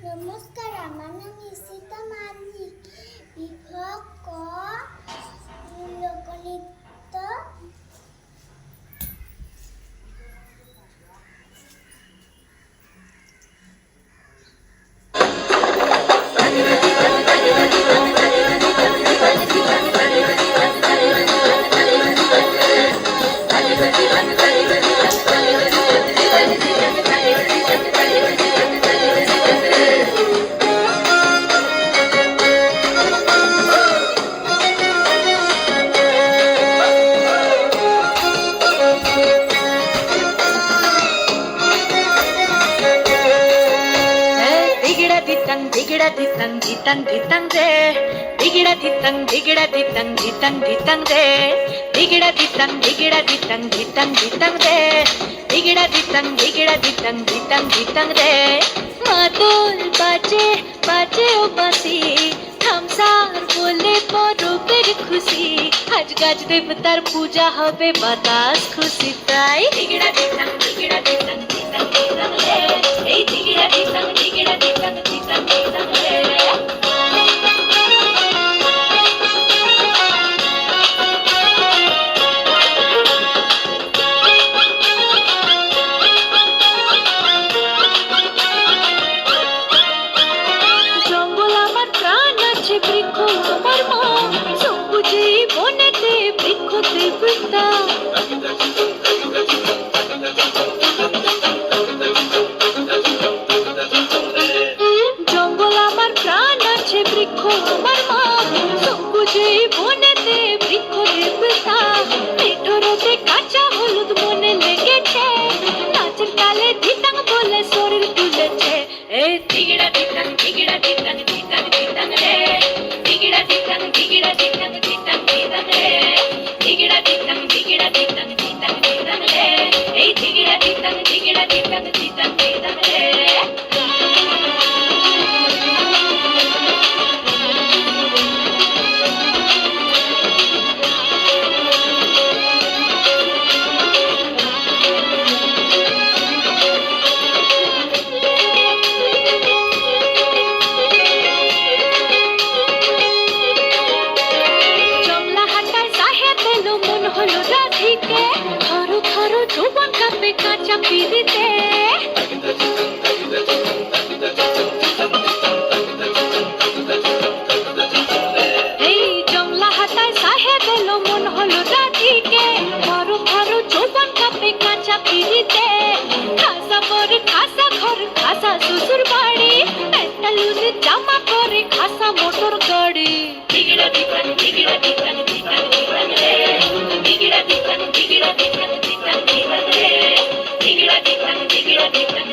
নমস্কার, আমার নাম ইসিতা মালিক। বিভাগ ক, লোকনৃত্য। Digida ditang ditang ditang de, digida ditang ditang ditang de, digida ditang ditang ditang de, digida ditang ditang de. মাদল বাজে বাজে ও বাঁশি, থামসার বলে পরবের খুশি, আজ গাছ দেবতার পূজা হবে বাতাস খুশি তাই। digida ditang ditang ditang de, এই digida ditang ditang ditang de। জঙ্গল আমার প্রাণ আছে, বৃক্ষ আমার মন, সবুজে বনেতে বৃক্ষ দেবতা। জঙ্গল আমার প্রাণ আছে, বৃক্ষ আমার মন, সবুজে বনেতে বৃক্ষ দেবতা। পেটরতে কাঁচা হলুদ মনে লেগেছে, নাচের তালে ধিতাং বলে শরীর তুলেছে। এই digida ditang ditang ditang রে, digida ditang ditang ditang রে, digida ditang ditang ditang রে, এই digida ditang ditang ditang রে। হলো রাধিকে, খরো খরো যৌবন কাঁপে কাঁচা পিরিতে। এই জংলা হাতায় সাহেব এলো, মন হলো রাধিকে, খরো খরো যৌবন কাঁপে কাঁচা পিরিতে। খাসা পর খাসা ঘর, খাসা শ্বশুর বাড়ি, প্যান্টালুন জামা পরে খাসা মোটর গাড়ি। digida ditang ditang ditang রে, digida ditang ditang ditang রে, digida ditang ditang